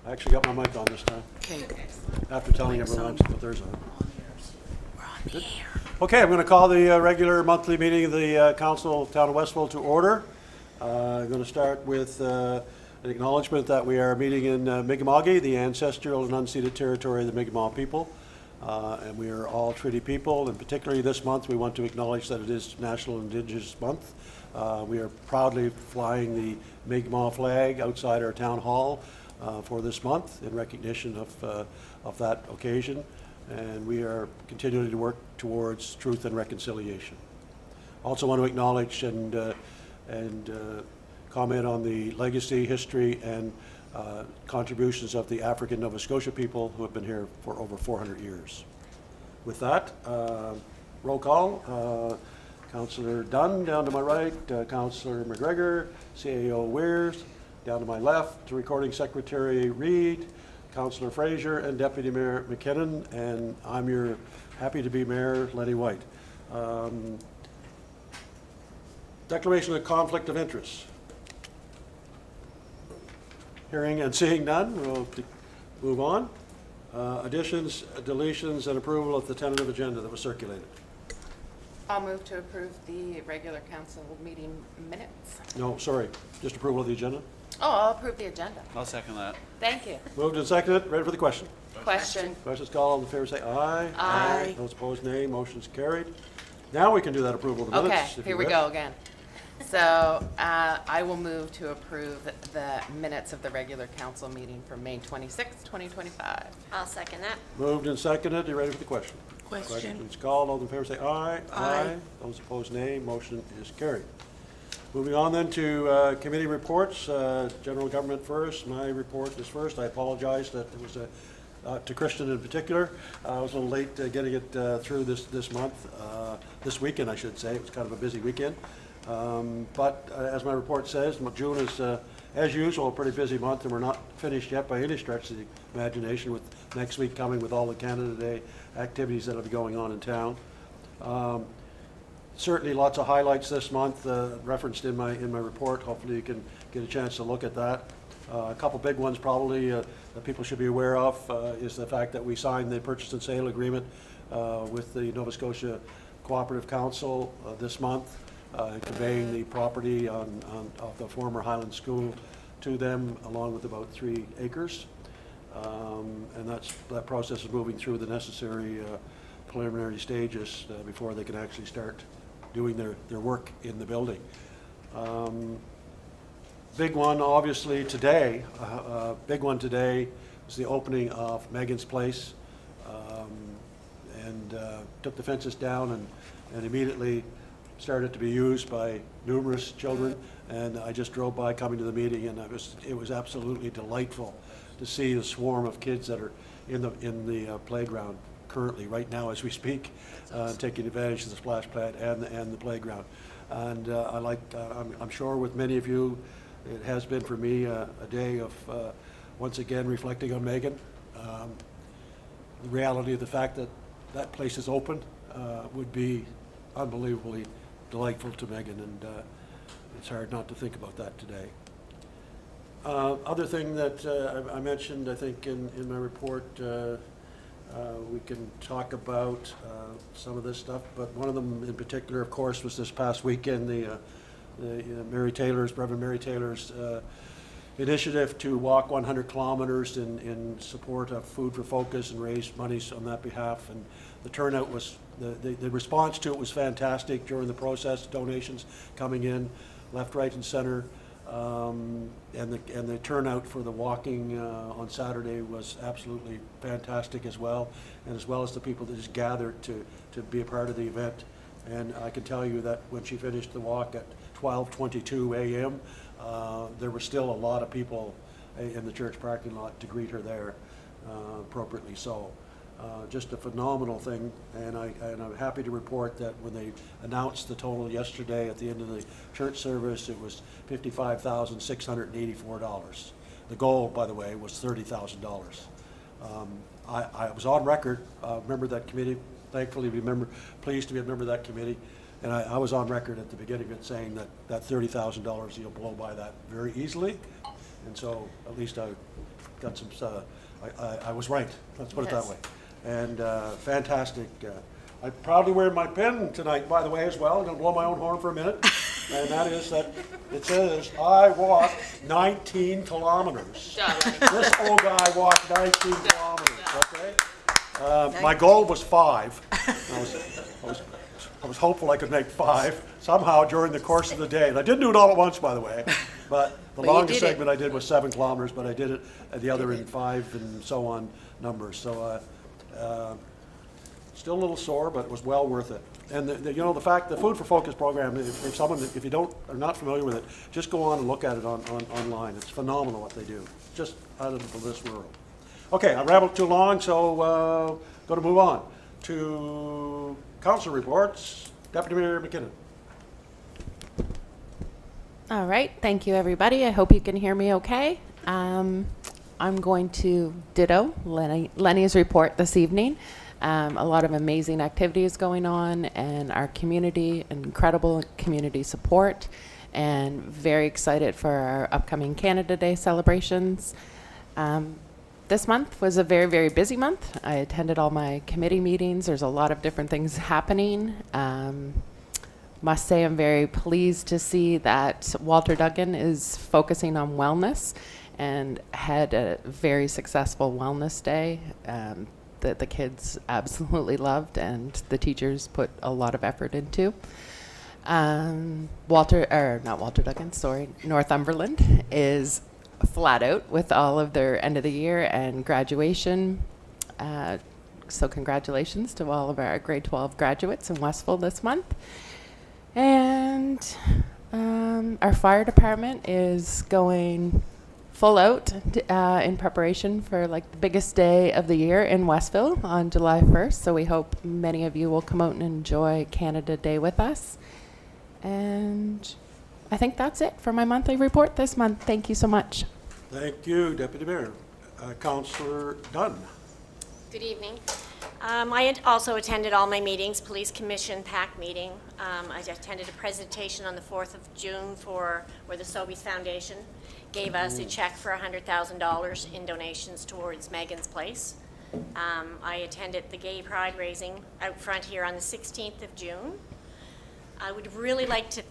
I actually got my mic on this time, Okay. after telling Mic's everyone on. to put theirs on. We're on the air. Okay, I'm going to call the regular monthly meeting of the Council of Town of Westville to order. I'm going to start with an acknowledgement that we are meeting in Mi'kma'ki, the ancestral and unceded territory of the Mi'kmaq people. And we are all treaty people, and particularly this month, we want to acknowledge that it is National Indigenous Month. We are proudly flying the Mi'kmaq flag outside our town hall for this month in recognition of that occasion. And we are continuing to work towards truth and reconciliation. Also want to acknowledge and comment on the legacy, history, and contributions of the African Nova Scotia people who have been here for over 400 years. With that, roll call. Councillor Dunn down to my right, Councillor McGregor, CAO Weirs down to my left, Recording Secretary Reid, Councillor Fraser, and Deputy Mayor McKinnon, and I'm your happy to be Mayor, Lenny White. Declaration of conflict of interest. Hearing and seeing none, we'll move on. Additions, deletions, and approval of the tentative agenda that was circulated. I'll move to approve the regular council meeting minutes. No, sorry, just approval of the agenda. Oh, I'll approve the agenda. I'll second that. Thank you. Moved and seconded, ready for the question. Question. Questions called, all in favor say aye. Aye. Those opposed, nay. Motion's carried. Now we can do that approval of the Okay, minutes. if here you we wish. go again. So I will move to approve the minutes of the regular council meeting for May 26th, 2025. I'll second that. Moved and seconded, you ready for the question? Question. Questions called, all in favor say aye. Aye. Those opposed, nay. Motion is carried. Moving on then to committee reports. General government first. My report is first. I apologize that it was to Christian in particular. I was a little late getting it through this month, this weekend I should say. It was kind of a busy weekend. But as my report says, June is, as usual, a pretty busy month, and we're not finished yet by any stretch of the imagination, with next week coming with all the Canada Day activities that will be going on in town. Certainly lots of highlights this month referenced in my report. Hopefully you can get a chance to look at that. A couple big ones probably that people should be aware of is the fact that we signed the purchase and sale agreement with the Nova Scotia Cooperative Council this month, conveying the property of the former Highland School to them, along with about 3 acres. And that process is moving through the necessary preliminary stages before they can actually start doing their work in the building. Big one, obviously, today, big one today was the opening of Megan's Place, and took the fences down and immediately started to be used by numerous children. And I just drove by coming to the meeting, and it was absolutely delightful to see the swarm of kids that are in the playground currently, right now as we speak, taking advantage of the splash pad and the playground. And I'm sure with many of you, it has been for me a day of once again reflecting on Megan. The reality of the fact that that place is open would be unbelievably delightful to Megan, and it's hard not to think about that today. Other thing that I mentioned, I think in my report, we can talk about some of this stuff, but one of them in particular, of course, was this past weekend, the Reverend Mary Taylor's initiative to walk 100 kilometers in support of Food for Focus and raise monies on that behalf. And the turnout was, the response to it was fantastic during the process, donations coming in left, right, and center. And the turnout for the walking on Saturday was absolutely fantastic as well, and as well as the people that just gathered to be a part of the event. And I can tell you that when she finished the walk at 12:22 a.m., there were still a lot of people in the church parking lot to greet her there, appropriately so. Just a phenomenal thing, and I'm happy to report that when they announced the total yesterday at the end of the church service, it was $55,684. The goal, by the way, was $30,000. I was on record, member of that committee, thankfully pleased to be a member of that committee, and I was on record at the beginning of it saying that $30,000 you'll blow by that very easily, and so at least I got some, I was right, let's put it that Yes. way. And fantastic. I proudly wear my pin tonight, by the way, as well. I'm gonna blow my own horn for a minute. And that is that it says, I walked 19 kilometers. This old guy walked 19 kilometers, okay? My goal was 5. I was hopeful I could make 5 somehow during the course of the day. And I didn't do it all at once, by the way. But the you longest did it. segment I did was 7 kilometers, but I did it at the other in 5 and so on numbers. So still a little sore, but it was well worth it. And the fact, the Food for Focus program, if you are not familiar with it, just go on and look at it online. It's phenomenal what they do. Just out of this world. Okay, I rambled too long, so going to move on to council reports. Deputy Mayor McKinnon. All right, thank you, everybody. I hope you can hear me okay. I'm going to ditto Lenny's report this evening. A lot of amazing activities going on, and our community, incredible community support, and very excited for our upcoming Canada Day celebrations. This month was a very, very busy month. I attended all my committee meetings. There's a lot of different things happening. Must say I'm very pleased to see that Walter Duggan is focusing on wellness and had a very successful wellness day that the kids absolutely loved and the teachers put a lot of effort into. Northumberland is flat out with all of their end of the year and graduation. So congratulations to all of our grade 12 graduates in Westville this month. And our fire department is going full out in preparation for like the biggest day of the year in Westville on July 1st. So we hope many of you will come out and enjoy Canada Day with us. And I think that's it for my monthly report this month. Thank you so much. Thank you, Deputy Mayor. Councillor Dunn. Good evening. I had also attended all my meetings, Police Commission PAC meeting. I attended a presentation on the 4th of June where the Sobeys Foundation gave us a check for $100,000 in donations towards Megan's Place. I attended the Gay Pride raising out front here on the 16th of June. I would really like to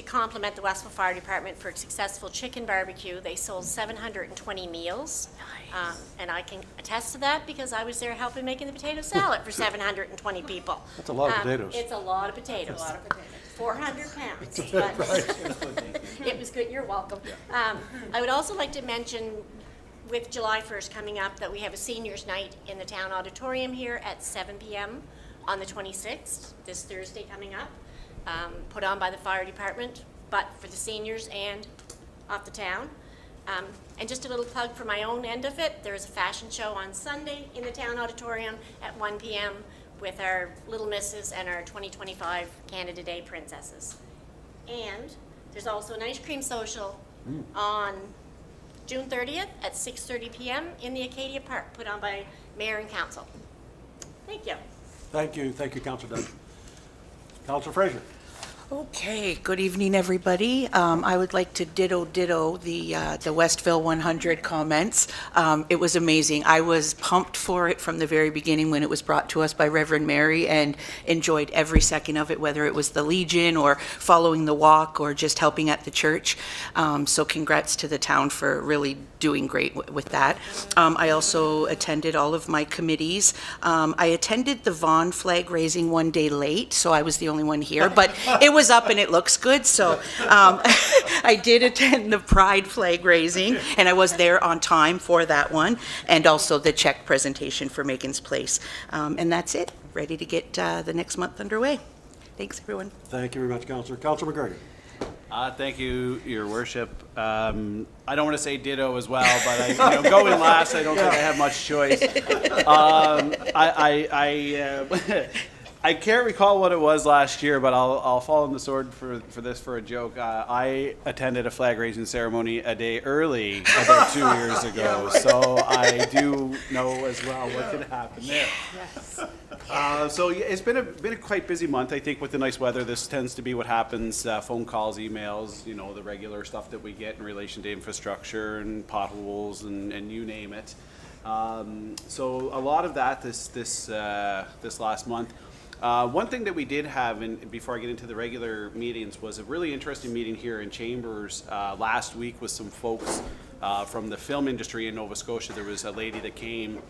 compliment the Westville Fire Department for a successful chicken barbecue. They sold 720 meals. And I can attest to that because I was there helping making the potato salad for 720 people. That's a lot of potatoes. It's a lot of potatoes. 400 pounds. But it was good. You're welcome. I would also like to mention, with July 1st coming up, that we have a seniors night in the town auditorium here at 7 p.m. on the 26th, this Thursday coming up, put on by the fire department, but for the seniors and off the town. And just a little plug for my own end of it, there's a fashion show on Sunday in the town auditorium at 1 p.m. with our Little Misses and our 2025 Canada Day princesses. And there's also an ice cream social on June 30th at 6:30 p.m. in the Acadia Park, put on by Mayor and Council. Thank you. Thank you, Councillor Dunn. Councillor Fraser. Okay, good evening, everybody. I would like to ditto the Westville 100 comments. It was amazing. I was pumped for it from the very beginning when it was brought to us by Reverend Mary and enjoyed every second of it, whether it was the Legion or following the walk or just helping at the church. So congrats to the town for really doing great with that. I also attended all of my committees. I attended the Vaughan flag raising one day late, so I was the only one here, but it was up and it looks good. So I did attend the Pride flag raising, and I was there on time for that one, and also the check presentation for Megan's Place. And that's it. Ready to get the next month underway. Thanks, everyone. Thank you very much, Councillor. Councillor McGarty. Thank you, Your Worship. I don't want to say ditto as well, but going last, I don't think I have much choice. I can't recall what it was last year, but I'll fall on the sword for this for a joke. I attended a flag raising ceremony a day early about 2 years ago, so I do know as well what could happen there. So yeah, it's been a quite busy month. I think with the nice weather, this tends to be what happens. Phone calls, emails, the regular stuff that we get in relation to infrastructure and potholes and you name it. So a lot of that this last month. One thing that we did have, before I get into the regular meetings, was a really interesting meeting here in Chambers last week with some folks from the film industry in Nova Scotia. There was a lady that came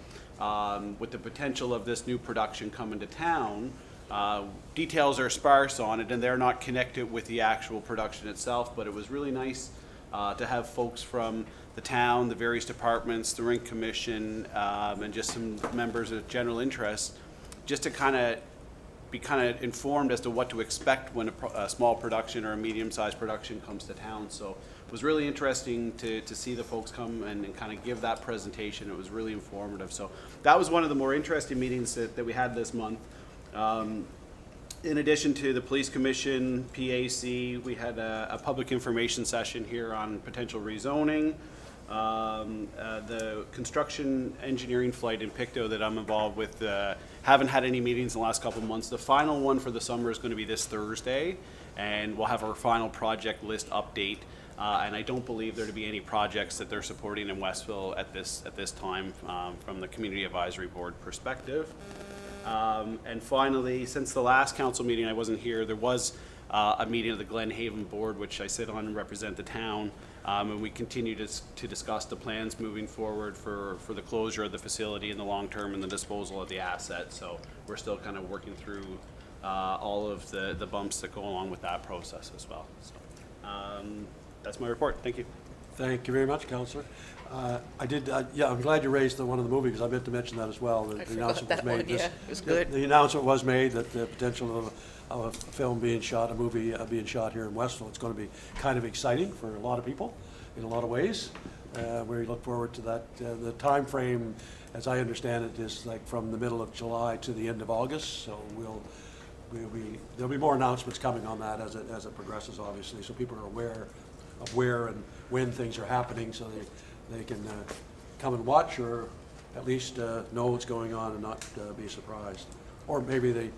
with the potential of this new production coming to town. Details are sparse on it, and they're not connected with the actual production itself, but it was really nice to have folks from the town, the various departments, the Rink Commission, and just some members of general interest, just to be informed as to what to expect when a small production or a medium-sized production comes to town. So it was really interesting to see the folks come and kind of give that presentation. It was really informative. So that was one of the more interesting meetings that we had this month. In addition to the Police Commission, PAC, we had a public information session here on potential rezoning. The construction engineering flight in Pictou that I'm involved with, haven't had any meetings in the last couple of months. The final one for the summer is going to be this Thursday, and we'll have our final project list update. And I don't believe there to be any projects that they're supporting in Westville at this time from the Community Advisory Board perspective. And finally, since the last council meeting I wasn't here, there was a meeting of the Glen Haven Board, which I sit on and represent the town. And we continue to discuss the plans moving forward for the closure of the facility in the long term and the disposal of the asset. So we're still kind of working through all of the bumps that go along with that process as well. So that's my report. Thank you. Thank you very much, Councillor. I'm glad you raised one of the movies, because I meant to mention that as well. The announcement was made. Yeah, it was good. The announcement was made that the potential of a film being shot, a movie being shot here in Westville. It's going to be kind of exciting for a lot of people in a lot of ways. We look forward to that. The time frame, as I understand it, is like from the middle of July to the end of August. So there'll be more announcements coming on that as it progresses, obviously, so people are aware of where and when things are happening, so they can come and watch, or at least know what's going on and not be surprised. Or maybe they,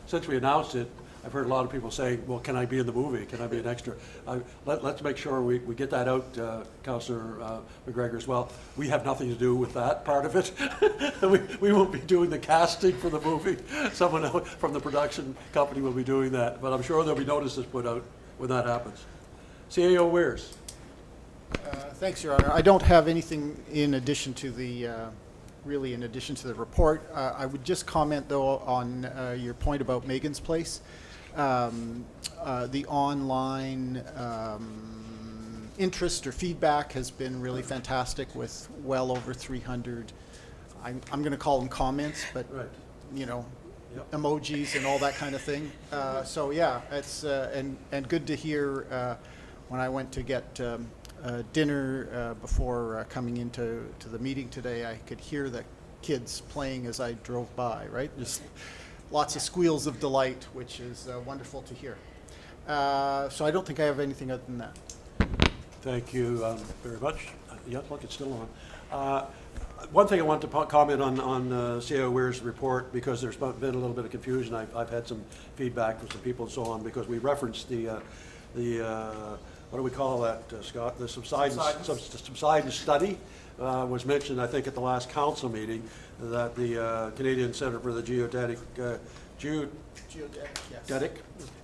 since we announced it, I've heard a lot of people saying, well, can I be in the movie? Can I be an extra? Let's make sure we get that out, Councillor McGregor, as well. We have nothing to do with that part of it. we won't be doing the casting for the movie. Someone else from the production company will be doing that, but I'm sure there'll be notices put out when that happens. CAO Weirs. Thanks, Your Honor. I don't have anything in addition to the report. I would just comment, though, on your point about Megan's Place. The online interest or feedback has been really fantastic, with well over 300, I'm going to call them comments, but Right. Emojis and all that kind of thing. So yeah, it's and good to hear when I went to get dinner before coming into the meeting today, I could hear the kids playing as I drove by, right? Just lots of squeals of delight, which is wonderful to hear. So I don't think I have anything other than that. Thank you very much. Yeah, look, it's still on. One thing I want to comment on CAO Weir's report, because there's been a little bit of confusion. I've had some feedback from some people and so on, because we referenced the what do we call that, Scott? The subsidence study was mentioned, I think, at the last council meeting, that the Canadian Centre for the Geodetic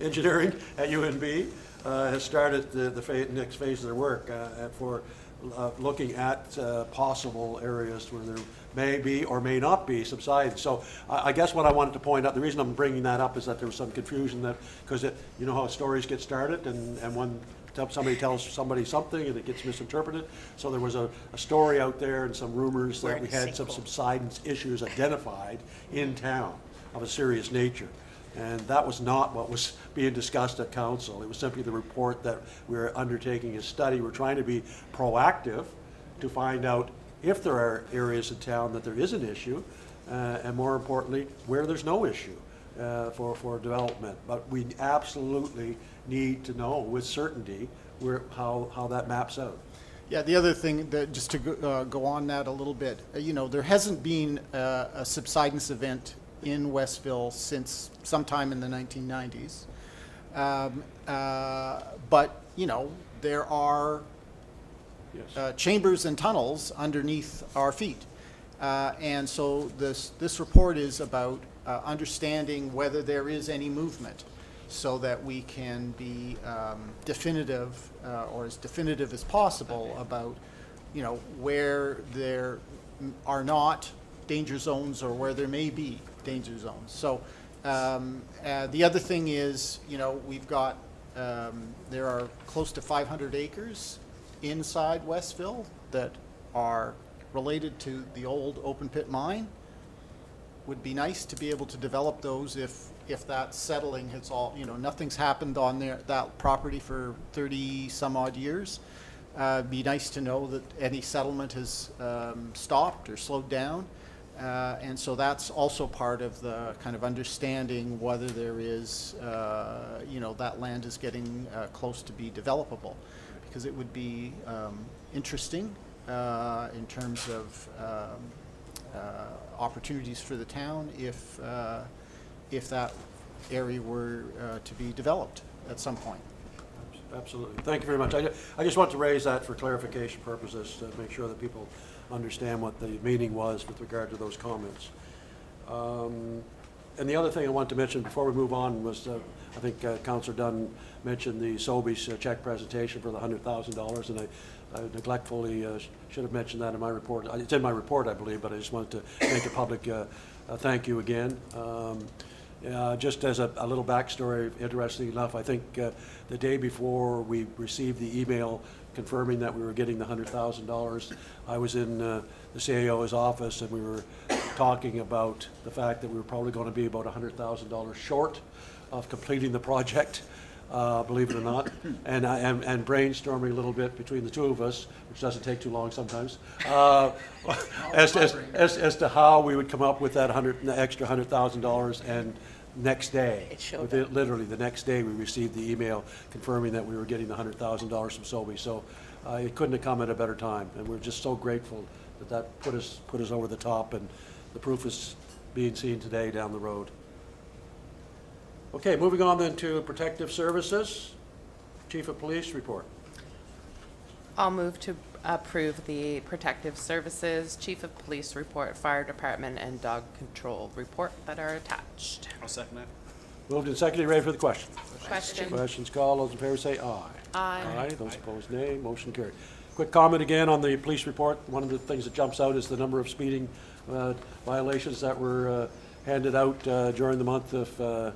Engineering at UNB has started the next phase of their work for looking at possible areas where there may be or may not be subsidence. So I guess what I wanted to point out, the reason I'm bringing that up is that there was some confusion, that because you know how stories get started, and when somebody tells somebody something and it gets misinterpreted. So there was a story out there and some rumors that we had some subsidence issues identified in town of a serious nature. And that was not what was being discussed at council. It was simply the report that we're undertaking a study. We're trying to be proactive to find out if there are areas in town that there is an issue, and more importantly, where there's no issue. for development. But we absolutely need to know with certainty how that maps out. Yeah, the other thing that, just to go on that a little bit, there hasn't been a subsidence event in Westville since sometime in the 1990s. But, there are Yes. chambers and tunnels underneath our feet. And so this report is about understanding whether there is any movement so that we can be definitive, or as definitive as possible about, where there are not danger zones or where there may be danger zones. So the other thing is, we've got, there are close to 500 acres inside Westville that are related to the old open pit mine. Would be nice to be able to develop those if that settling has all, nothing's happened on that property for 30 some odd years. Be nice to know that any settlement has stopped or slowed down. And so that's also part of the kind of understanding whether there is, that land is getting close to be developable. Because it would be interesting in terms of opportunities for the town if that area were to be developed at some point. Absolutely. Thank you very much. I just want to raise that for clarification purposes to make sure that people understand what the meaning was with regard to those comments. And the other thing I want to mention before we move on was, I think Councillor Dunn mentioned the Sobeys check presentation for the $100,000, and I neglectfully should have mentioned that in my report. It's in my report, I believe, but I just wanted to make a public thank you again. Just as a little backstory, interesting enough, I think the day before we received the email confirming that we were getting the $100,000, I was in the CAO's office, and we were talking about the fact that we were probably going to be about $100,000 short of completing the project, believe it or not, and brainstorming a little bit between the two of us, which doesn't take too long sometimes, as to how we would come up with that extra $100,000. And next day, It showed literally the next day, we received the email confirming that we were getting the $100,000 from Sobeys. So it couldn't have come at a better time, and we're just so grateful that put us over the top, and the proof is being seen today down the road. Okay, moving on then to Protective Services. Chief of Police report. I'll move to approve the Protective Services, Chief of Police report, Fire Department, and Dog Control report that are attached. I'll second that. Moved and seconded. Ready for the question? Question? Questions called. Those in favor say aye. Aye. Aye. Those opposed, nay. Motion carried. Quick comment again on the police report. One of the things that jumps out is the number of speeding violations that were handed out during the month of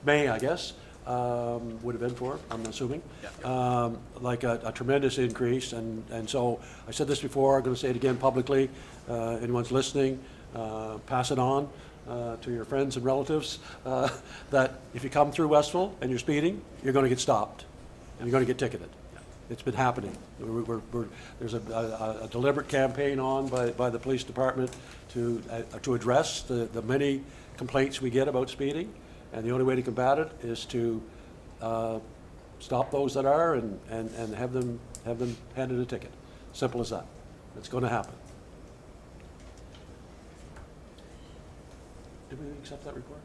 May, I guess, would have been for, I'm assuming. Yeah. Like a tremendous increase. And so I said this before, I'm going to say it again publicly. Anyone's listening, pass it on to your friends and relatives, that if you come through Westville and you're speeding, you're going to get stopped and you're going to get ticketed. It's been happening. There's a deliberate campaign on by the police department to address the many complaints we get about speeding, and the only way to combat it is to stop those that are and have them handed a ticket. Simple as that. It's going to happen. Did we accept that report?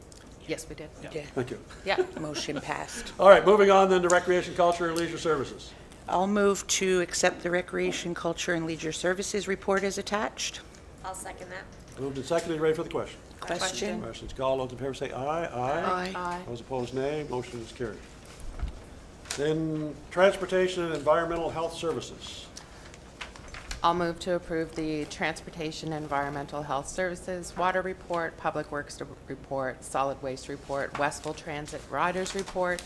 Yes, we did. Yeah. Thank you. Yeah. Motion passed. All right, moving on then to Recreation, Culture, and Leisure Services. I'll move to accept the Recreation, Culture, and Leisure Services report as attached. I'll second that. Moved and seconded. Ready for the question? Question? Questions called. Those in favor say aye. Aye. Aye. Those opposed, nay. Motion is carried. Then Transportation and Environmental Health Services. I'll move to approve the Transportation and Environmental Health Services Water Report, Public Works Report, Solid Waste Report, Westville Transit Riders Report,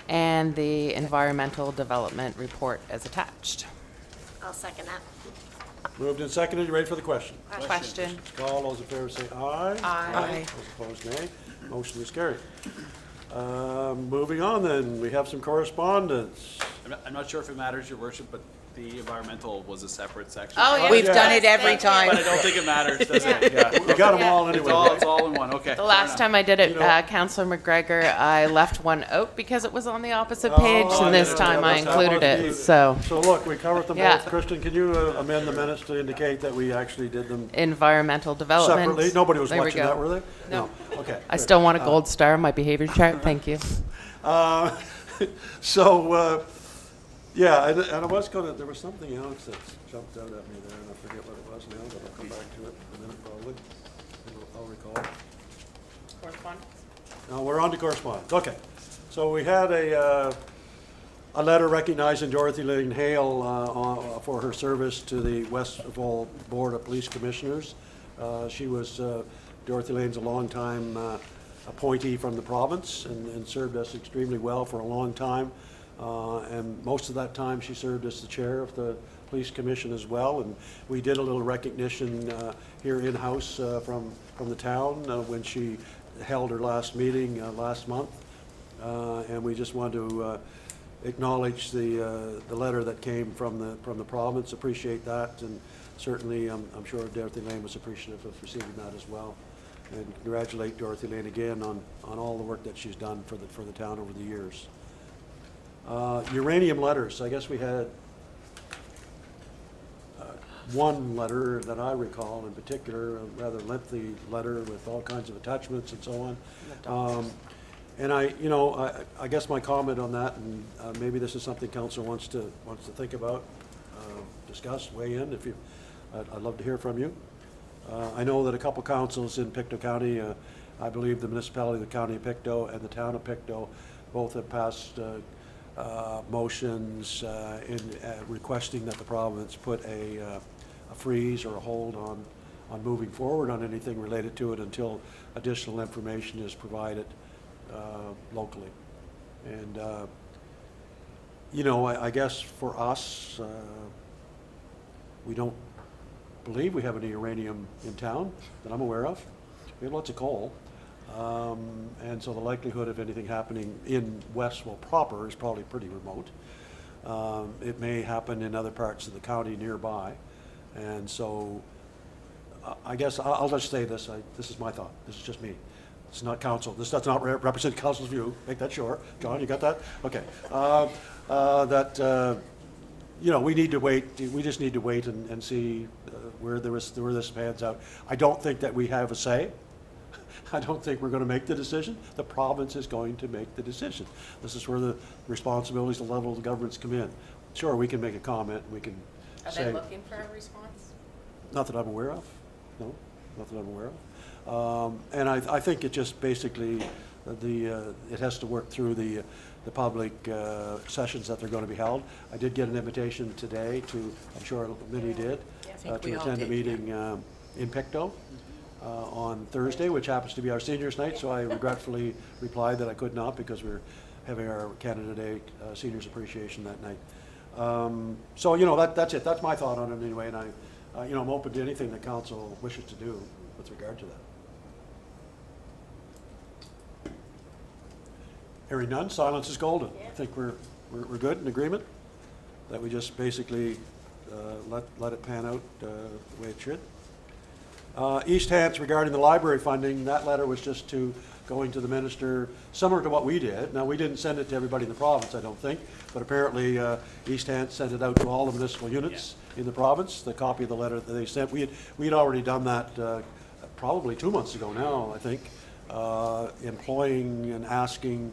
and the Environmental Development Report as attached. I'll second that. Moved and seconded. You ready for the question? Question? Call. Those in favor say aye. Aye. Those opposed, nay. Motion is carried. Moving on then, we have some correspondence. I'm not sure if it matters, Your Worship, but the environmental was a separate section. Oh, yeah. We've Yeah. done it every Thank you. time. But I don't think it matters, does it? Yeah. We got them all It's anyway. all, right? it's all in one, okay. The last time I did it, You know- Councillor McGregor, I left one out because it was on the opposite Oh, page, yeah, and this yeah, time I that included must be- it, so. So look, we covered them Yeah. both. Kristen, can you amend the minutes to indicate that we actually did them Environmental development. separately? Nobody was There we watching go. that, were they? No. Okay. I good. still want a gold star on my behavior chart, thank you. So, yeah, and I was gonna, there was something else that jumped out at me there, and I forget what it was now, but I'll come back to it in a minute probably. I'll recall. Now, we're on to correspondence. Okay. So we had a letter recognizing Dorothy Lane Hale for her service to the Westville Board of Police Commissioners. She was, Dorothy Lane's a longtime appointee from the province and served us extremely well for a long time. And most of that time, she served as the chair of the Police Commission as well. And we did a little recognition here in-house from the town when she held her last meeting last month. And we just wanted to acknowledge the letter that came from the province, appreciate that, and certainly I'm sure Dorothy Lane was appreciative of receiving that as well. And congratulate Dorothy Lane again on all the work that she's done for the town over the years. Uranium letters, I guess we had one letter that I recall in particular, a rather lengthy letter with all kinds of attachments and so on. And I guess my comment on that, and maybe this is something council wants to think about, discuss, weigh in, if you, I'd love to hear from you. I know that a couple councils in Pictou County, I believe the municipality of the county of Pictou and the town of Pictou, both have passed motions in requesting that the province put a freeze or a hold on moving forward on anything related to it until additional information is provided locally. And, I guess for us, we don't believe we have any uranium in town that I'm aware of. We have lots of coal. And so the likelihood of anything happening in Westville proper is probably pretty remote. It may happen in other parts of the county nearby. And so I guess I'll just say this. This is my thought. This is just me. It's not council. This does not represent council's view. Make that sure. John, you got that? Okay. We need to wait. We just need to wait and see where this pans out. I don't think that we have a say. I don't think we're going to make the decision. The province is going to make the decision. This is where the responsibilities, the level of the governments come in. Sure, we can make a comment. We can say. Are they looking for a response? Not that I'm aware of. No, not that I'm aware of. And I think it just basically, it has to work through the public sessions that they're going to be held. I did get an invitation today to, I'm sure many did, think we to all attend a did, meeting in Pictou on Thursday, which happens to be our seniors' night, so I regretfully replied that I could not because we're having our Canada Day Seniors Appreciation that night. So, that's it. That's my thought on it anyway, and I'm open to anything that council wishes to do with regard to that. Hearing none, silence is golden. I think we're good in agreement that we just basically let it pan out the way it should. East Hants regarding the library funding, that letter was just going to the minister, similar to what we did. Now, we didn't send it to everybody in the province, I don't think, but apparently East Hants sent it out to all the municipal units in the province, the copy of the letter that they sent. We had already done that probably 2 months ago now, I think, employing and asking,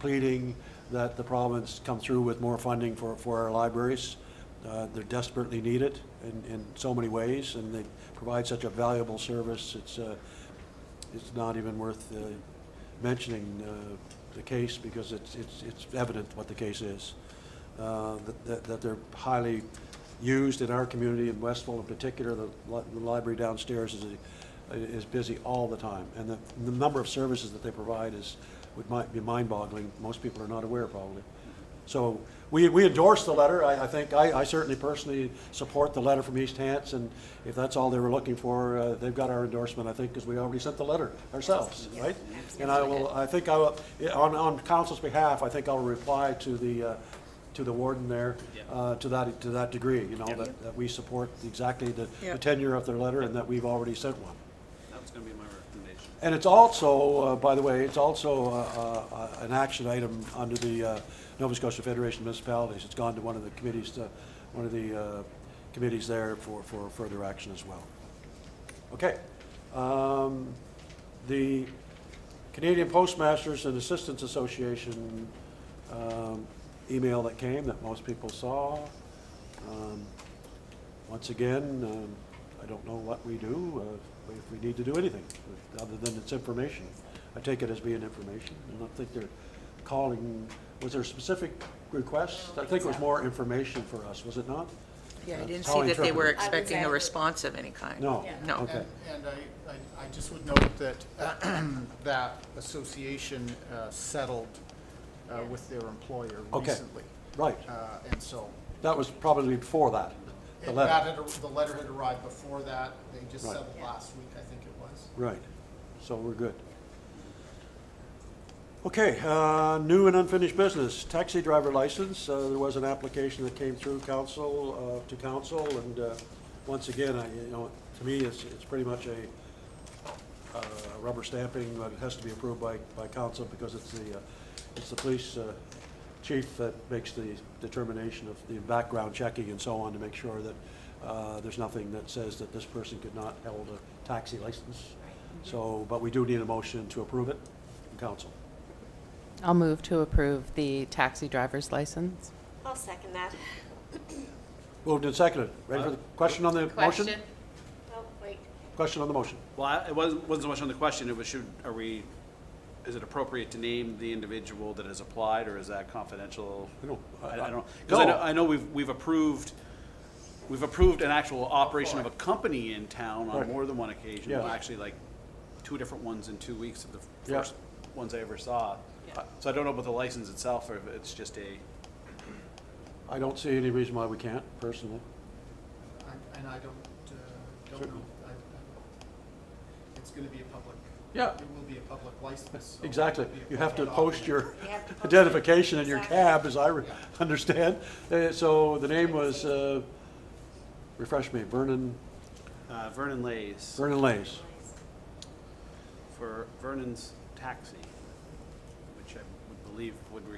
pleading that the province come through with more funding for our libraries. They're desperately needed in so many ways, and they provide such a valuable service. It's not even worth mentioning the case because it's evident what the case is. That they're highly used in our community in Westville in particular. The library downstairs is busy all the time, and the number of services that they provide might be mind-boggling. Most people are not aware probably. So we endorse the letter. I think I certainly personally support the letter from East Hants, and if that's all they were looking for, they've got our endorsement, I think, because we already sent the letter ourselves, right? And I think on council's behalf, I think I'll reply to to the warden there, Yeah. to that degree, you know, that we support exactly the Yeah. tenure of their letter and that we've already sent one. That was gonna be my recommendation. And it's also, by the way, it's also an action item under the Nova Scotia Federation of Municipalities. It's gone to one of the committees, committees there for further action as well. Okay. The Canadian Postmasters and Assistants Association email that came that most people saw. Once again, I don't know what we do, if we need to do anything, other than it's information. I take it as being information. I don't think they're calling, was there a specific request? I think it was more information for us, was it not? Yeah, I didn't That's how see I that they were interpret it. expecting a response of any kind. No? No. Okay. And I just would note that that association settled with their employer Okay. recently. Right. And so That was probably before that, the letter. the letter had arrived before that. They just Right. settled last week, I think it was. Right. So we're good. Okay, new and unfinished business, taxi driver license. There was an application that came through council, to council, and once again, you know, to me, it's pretty much a rubber stamping, but it has to be approved by council because it's the police chief that makes the determination of the background checking and so on to make sure that there's nothing that says that this person could not hold a taxi license. So, but we do need a motion to approve it from council. I'll move to approve the taxi driver's license. I'll second that. Moved and seconded. Ready for the question on the motion? Oh, wait. Question on the motion. Well, it wasn't so much on the question, it was is it appropriate to name the individual that has applied, or is that confidential? I don't- I don't, because No. I know we've approved an actual operation of a company in town on Right. more than one occasion. Yeah. Well, actually, like 2 different ones in 2 weeks of the Yeah. first ones I ever saw. So I don't know about the license itself, or if it's just I don't see any reason why we can't, personally. And I don't know. It's going to be a public. Yeah. It will be a public license. so Exactly. it'll be a You have to public post your You have to post it. identification in your Exactly. cab, as I understand. So the name was, refresh me, Vernon Vernon Lays. for Vernon's Taxi, which I would believe would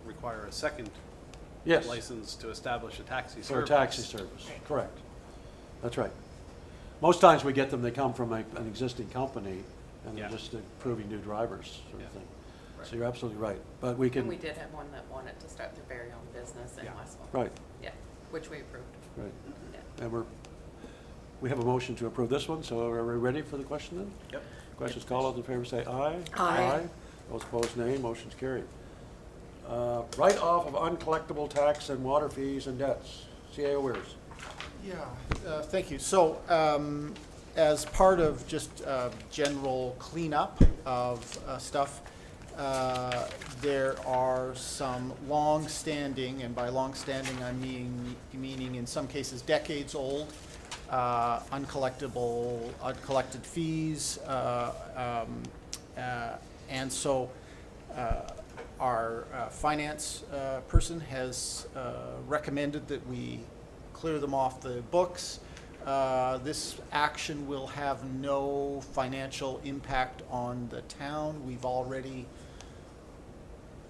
require a second Yes, license to establish a taxi service. for a taxi service, correct. That's right. Most times we get them, they come from an existing company, and they're Yeah. just approving new drivers, sort of Yeah. thing. So you're absolutely right, but we And we can, did have one that wanted to start their very own business in Yeah. Westville. right, Yeah, which we approved. right. Yeah. And we have a motion to approve this one, so are we ready for the question then? Yep. Questions called, all those in favor say aye. Aye. Those opposed, nay. Motion's carried. Write-off of uncollectible tax and water fees and debts. CAO Weirs. Yeah, thank you. So, as part of just general cleanup of stuff, there are some long-standing, and by long-standing I meaning in some cases decades-old, uncollected fees, and so our finance person has recommended that we clear them off the books. This action will have no financial impact on the town. We've already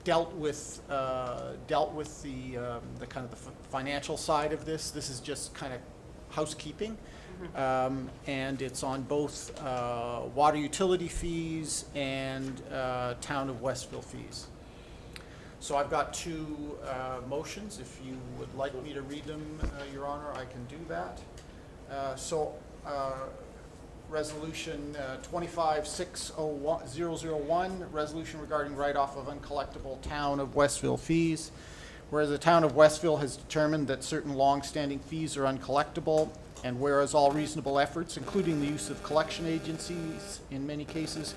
dealt with the kind of the financial side of this. This is just kind of housekeeping. And it's on both water utility fees and Town of Westville fees. So I've got two motions. If you would like me to read them, Your Honor, I can do that. Resolution 25-601, resolution regarding write-off of uncollectible Town of Westville fees. Whereas the Town of Westville has determined that certain long-standing fees are uncollectible, and whereas all reasonable efforts, including the use of collection agencies in many cases,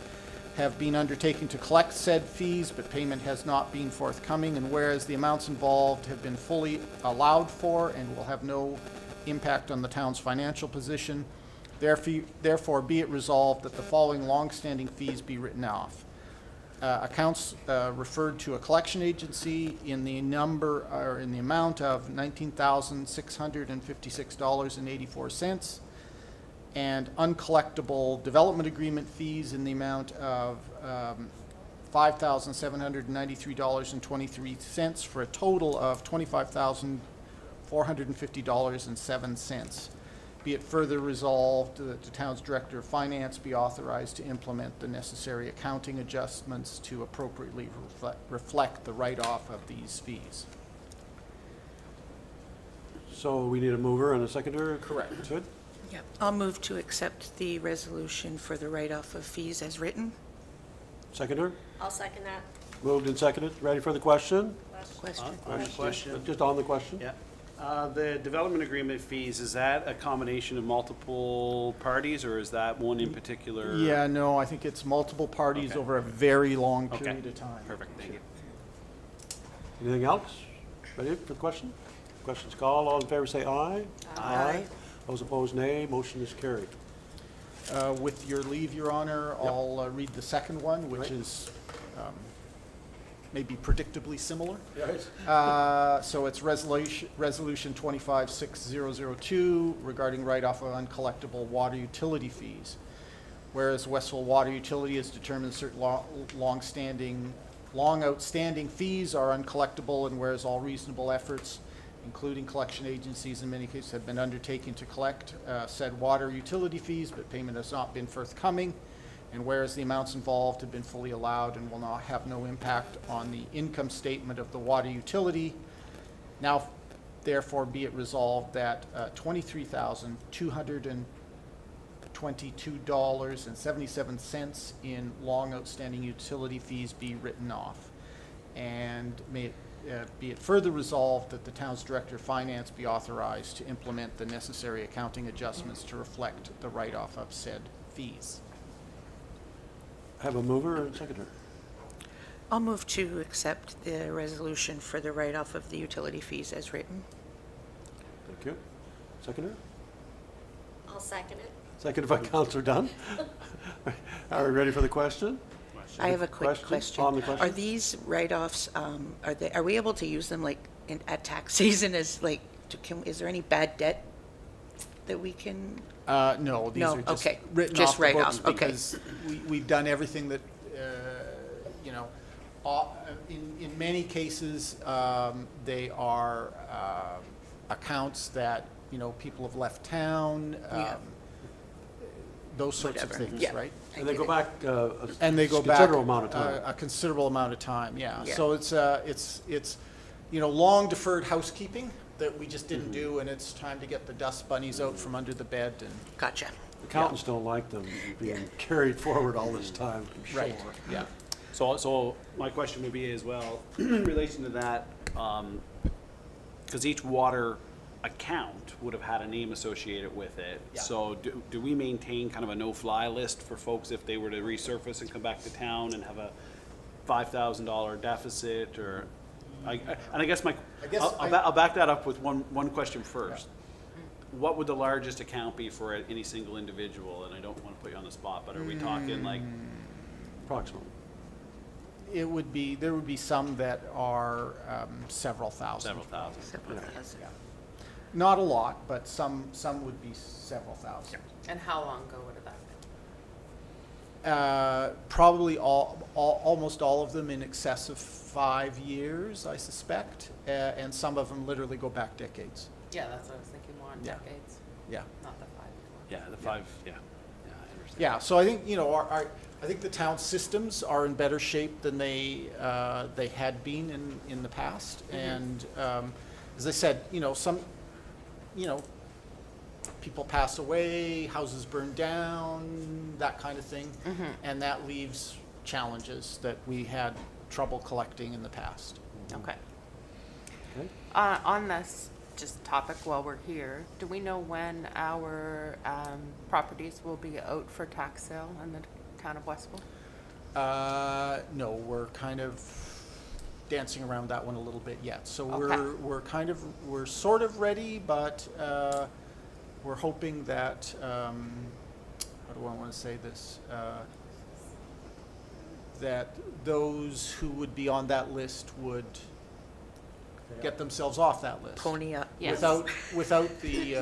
have been undertaken to collect said fees, but payment has not been forthcoming, and whereas the amounts involved have been fully allowed for and will have no impact on the town's financial position, therefore be it resolved that the following long-standing fees be written off. accounts referred to a collection agency in the number, or in the amount of $19,656.84, and uncollectible development agreement fees in the amount of $5,793.23, for a total of $25,450.07. Be it further resolved that the town's director of finance be authorized to implement the necessary accounting adjustments to appropriately reflect the write-off of these fees. So we need a mover and a seconder? Correct. Good. Yep. I'll move to accept the resolution for the write-off of fees as written. Seconder? I'll second that. Moved and seconded. Ready for the question? Question. On the question? Just on the question? Yeah. The development agreement fees, is that a combination of multiple parties, or is that one in particular? Yeah, no, I think it's multiple parties Okay. over a very long Okay. period of time. Perfect, thank you. Anything else? Ready for the question? Question's called. All in favor say aye. Aye. Those opposed, nay. Motion is carried. With your leave, Your Honor, I'll read the second one, which Right. is maybe predictably similar. Yes. So it's resolution 256002 regarding write-off of uncollectible water utility fees. Whereas Westville Water Utility has determined certain long outstanding fees are uncollectible, and whereas all reasonable efforts, including collection agencies in many cases, have been undertaken to collect said water utility fees, but payment has not been forthcoming. And whereas the amounts involved have been fully allowed and will not have no impact on the income statement of the water utility, now therefore be it resolved that $23,222.77 in long outstanding utility fees be written off. And may it be it further resolved that the town's director of finance be authorized to implement the necessary accounting adjustments to reflect the write-off of said fees. Have a mover and seconder. I'll move to accept the resolution for the write-off of the utility fees as written. Thank you. Seconder? I'll second it. Seconded by Councillor Dunn. Are we ready for the question? I have a quick Question? On the question? Are these write-offs, are we able to use them like at tax season as like, is there any bad debt that we can? No, these No, are just okay. written Just off the books write-off, okay. because we've done everything that, you know, in many cases, they are accounts that, you know, people have left town, Yeah. those sorts of Whatever. things, Yeah. right? And they go back And they go back considerable amount of time. a considerable amount of time, yeah. Yeah. So it's you know, long deferred housekeeping that we just didn't do, and it's time to get the dust bunnies out from under the bed and. Gotcha. Accountants don't like them being carried forward all this time, I'm sure. Right, yeah. So my question would be as well, in relation to that, because each water account would have had a name associated with it. Yeah. So do we maintain kind of a no-fly list for folks if they were to resurface and come back to town and have a $5,000 deficit, or? And I guess I'll back that up with one question first. What would the largest account be for any single individual? And I don't want to put you on the spot, but are we talking like? Approximately. There would be some that are several thousand. Several thousand. Yeah. Not a lot, but some would be several thousand. And how long ago would have that been? Probably almost all of them in excess of 5 years, I suspect, and some of them literally go back decades. Yeah, that's what I was thinking, more in Yeah. decades, Yeah. not the 5. Yeah, the five, yeah. Yeah, I understand. Yeah, so I think, you know, I think the town systems are in better shape than they had been in the past. And as I said, you know, people pass away, houses burn down, that kind of thing. And that leaves challenges that we had trouble collecting in the past. Okay. Okay. On this just topic while we're here, do we know when our properties will be out for tax sale in the town of Westville? No, we're kind of dancing around that one a little bit yet. So Okay. we're sort of ready, but we're hoping that, how do I want to say this? that those who would be on that list would get themselves off that list. Pony up. Yes. Without the,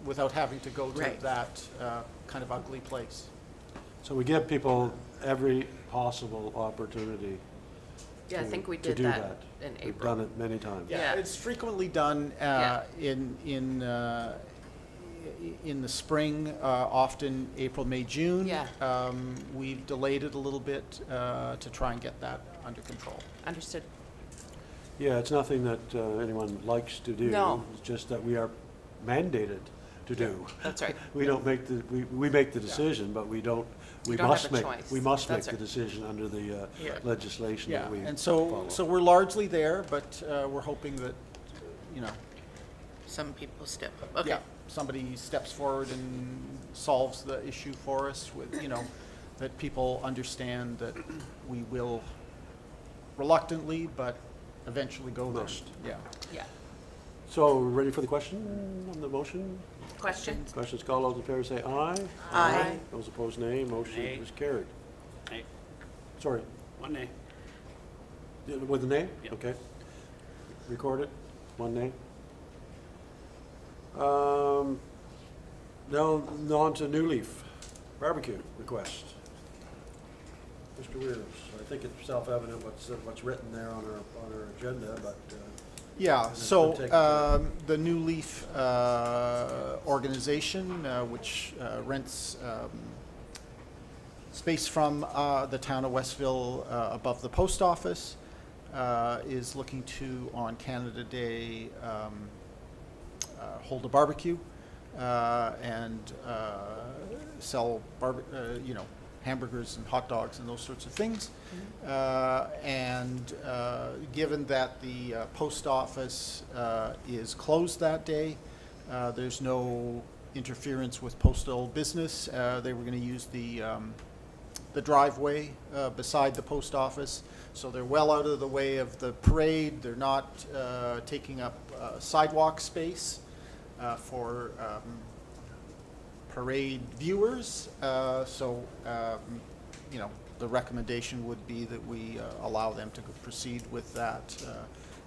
without having to go to Right. that kind of ugly place. So we give people every possible opportunity Yeah, I think we to did do that in We've April. done it many times. Yeah. It's frequently done Yeah. in the spring, often April, May, June. Yeah. We've delayed it a little bit to try and get that under control. Understood. Yeah, it's nothing that anyone likes to do. No. It's just that we are mandated to do. That's right. We don't make we make the decision, but we don't, we You don't must have a make, choice. we must make That's the right. decision under the Yeah. legislation Yeah, that we and follow. so we're largely there, but we're hoping that, you know, Some people step up. Okay. yeah, somebody steps forward and solves the issue for us with, you know, that people understand that we will reluctantly, but eventually go there. Must. Yeah. Yeah. So, ready for the question on the motion? Questions? Questions called, all those in favor say aye. Aye. Those opposed, nay. Motion Nay. is carried. Nay. Sorry, One nay. with the nay? Yep. Okay. Record it, one nay. Now on to New Leaf barbecue request. Mr. Weirs, I think it's self-evident what's written there on our agenda, but, Yeah, it's so been taken care the New Leaf organization, which rents space from the town of Westville above the post office, is looking to, on Canada Day, hold a barbecue and sell you know, hamburgers and hot dogs and those sorts of things. And given that the post office is closed that day, there's no interference with postal business. They were going to use the driveway beside the post office, so they're well out of the way of the parade. They're not taking up sidewalk space for parade viewers. So, you know, the recommendation would be that we allow them to proceed with that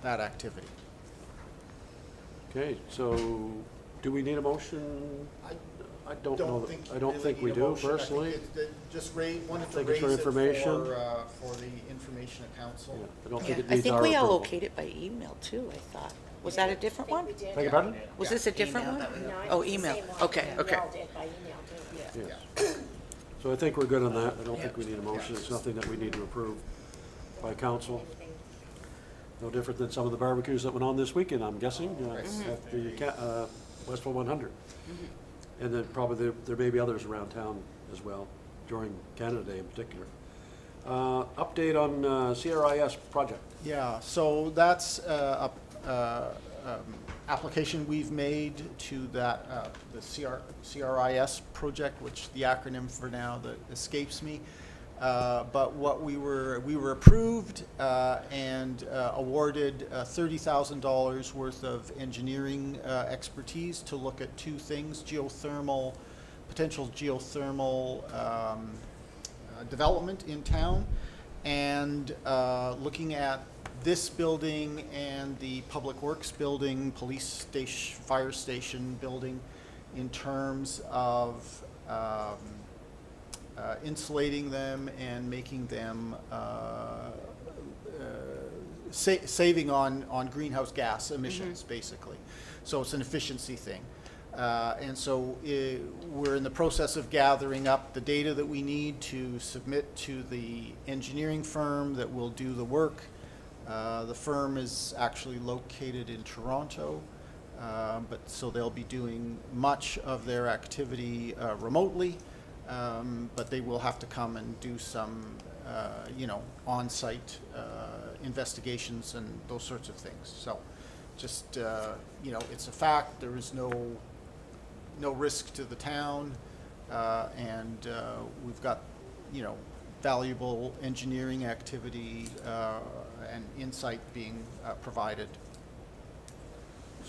activity. okay, so do we need a motion? I don't know, I don't think we do personally. Just wanted to think it's for raise it information. for the information of council. Yeah, I don't Yeah. think it I needs think our we all approval. okayed it by email too, I thought. Was that a different one? We did. Beg your pardon? Was this a different one? No, Oh, it's the email. same one. Okay, We okay. all did by email, too. Yes. So I think we're good on that. I don't think we need a motion. It's nothing that we need to approve by council. No different than some of the barbecues that went on this weekend, I'm guessing, at the Westville 100. And then probably there may be others around town as well, during Canada Day in particular. Update on CRIS project. Yeah, so that's a application we've made to that, the CRIS project, which the acronym for now that escapes me. But what we were approved and awarded $30,000 worth of engineering expertise to look at two things: potential geothermal development in town, and looking at this building and the Public Works building, police station, fire station building, in terms of insulating them and making them saving on greenhouse gas emissions, basically. So it's an efficiency thing. And so we're in the process of gathering up the data that we need to submit to the engineering firm that will do the work. The firm is actually located in Toronto, but so they'll be doing much of their activity remotely, but they will have to come and do some, you know, on-site investigations and those sorts of things. So just, you know, it's a fact. There is no risk to the town, and we've got, you know, valuable engineering activity and insight being provided.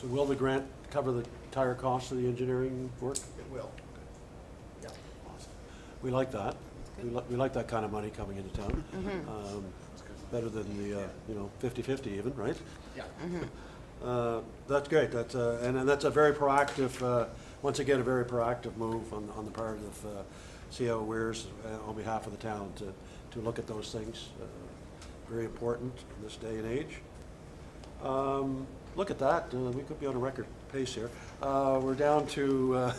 So will the grant cover the entire cost of the engineering work? It will. Yeah. We like that. We like that kind of money coming into town. Better than the, 50/50 even, right? Yeah. That's great. And that's a very proactive, once again, a very proactive move on the part of CO Weirs on behalf of the town to look at those things. Very important in this day and age. Look at that. We could be on a record pace here. We're down to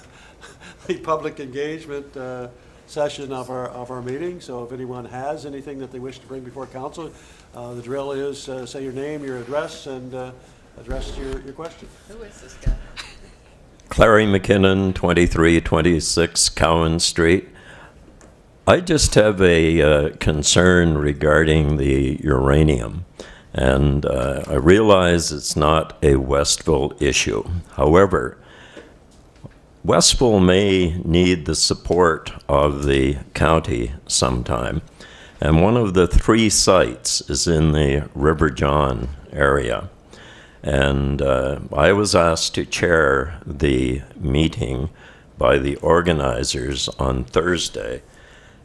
the public engagement session of our meeting. So if anyone has anything that they wish to bring before council, the drill is say your name, your address, and address your question. Who is this guy? Clary McKinnon, 2326 Cowan Street. I just have a concern regarding the uranium, and I realize it's not a Westville issue. However, Westville may need the support of the county sometime, and one of the 3 sites is in the River John area. And I was asked to chair the meeting by the organizers on Thursday,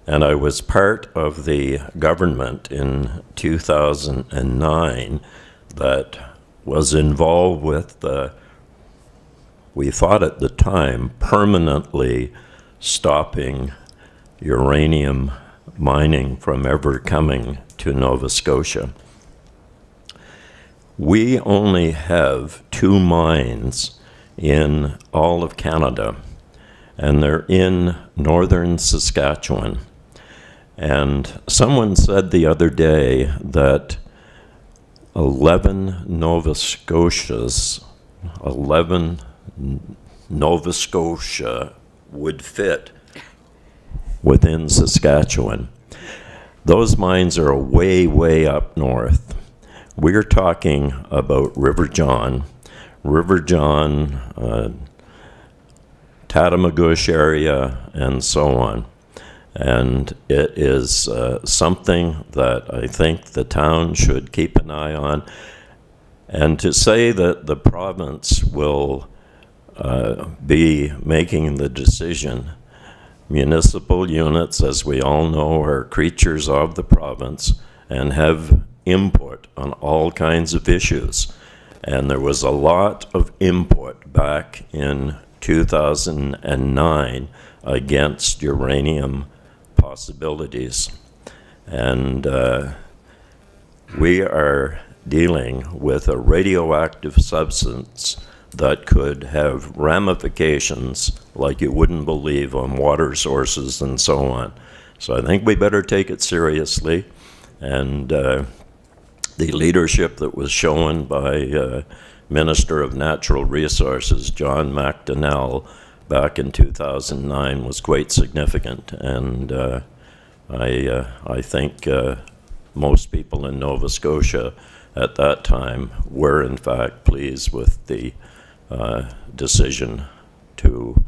and I was part of the government in 2009 that was involved with we thought at the time, permanently stopping uranium mining from ever coming to Nova Scotia. We only have 2 mines in all of Canada, and they're in northern Saskatchewan. And someone said the other day that 11 Nova Scotia would fit within Saskatchewan. Those mines are way, way up north. We're talking about River John, Tatamagouche area, and so on. And it is something that I think the town should keep an eye on. And to say that the province will be making the decision, municipal units, as we all know, are creatures of the province and have input on all kinds of issues. And there was a lot of input back in 2009 against uranium possibilities. And we are dealing with a radioactive substance that could have ramifications like you wouldn't believe on water sources and so on. So I think we better take it seriously. And the leadership that was shown by Minister of Natural Resources, John McDonnell, back in 2009 was quite significant. And I think most people in Nova Scotia at that time were in fact pleased with the decision to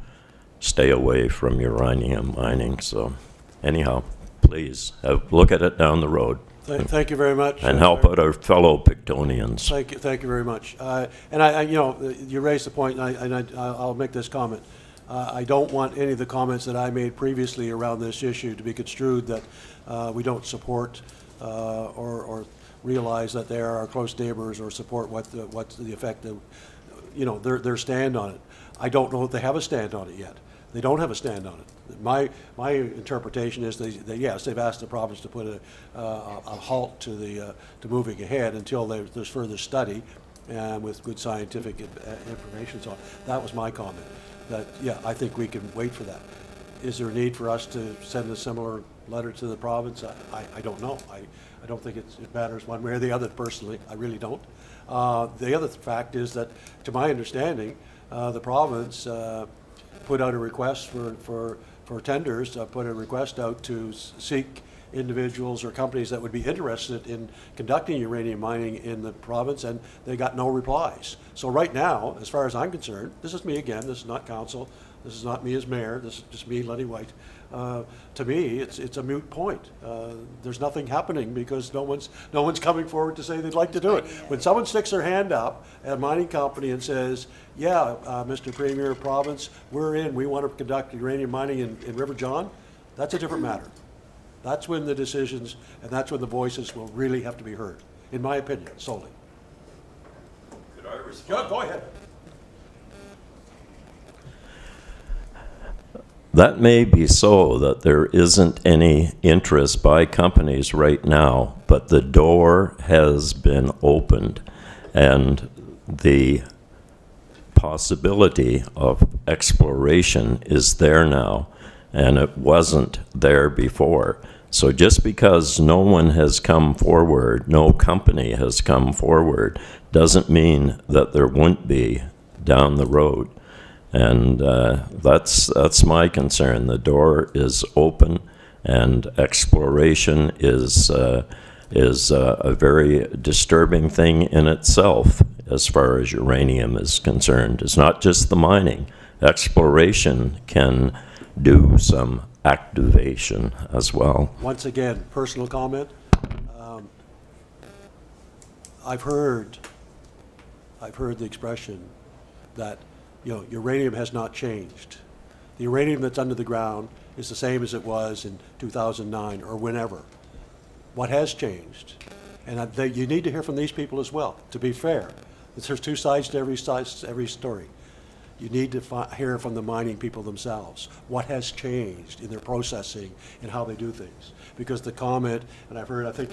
stay away from uranium mining. So anyhow, please look at it down the road. Thank you very much. And help out our fellow Pictonians. Thank you very much. And I you raised the point, and I'll make this comment. I don't want any of the comments that I made previously around this issue to be construed that we don't support or realize that they are our close neighbors or support what's the effect of, their stand on it. I don't know if they have a stand on it yet. They don't have a stand on it. My interpretation is yes, they've asked the province to put a halt to moving ahead until there's further study and with good scientific information. So that was my comment. That I think we can wait for that. Is there a need for us to send a similar letter to the province? I don't know. I don't think it matters one way or the other personally. I really don't. The other fact is that, to my understanding, the province put out a request for tenders, put a request out to seek individuals or companies that would be interested in conducting uranium mining in the province, and they got no replies. So right now, as far as I'm concerned, this is me again, this is not council, this is not me as mayor, this is just me, Lenny White. To me, it's a moot point. There's nothing happening because no one's coming forward to say they'd like to do it. When someone sticks their hand up at a mining company and says, Mr. Premier, province, we're in, we want to conduct uranium mining in River John, that's a different matter. That's when the decisions, and that's when the voices will really have to be heard, in my opinion, solely. Could I respond? Go ahead. That may be so, that there isn't any interest by companies right now, but the door has been opened, and the possibility of exploration is there now, and it wasn't there before. So just because no one has come forward, no company has come forward, doesn't mean that there won't be down the road. And that's my concern. The door is open, and exploration is a very disturbing thing in itself as far as uranium is concerned. It's not just the mining. Exploration can do some activation as well. Once again, personal comment. I've heard the expression that, uranium has not changed. The uranium that's under the ground is the same as it was in 2009 or whenever. What has changed? And you need to hear from these people as well, to be fair. There's two sides to every story. You need to hear from the mining people themselves. What has changed in their processing and how they do things? Because the comment, and I've heard, maybe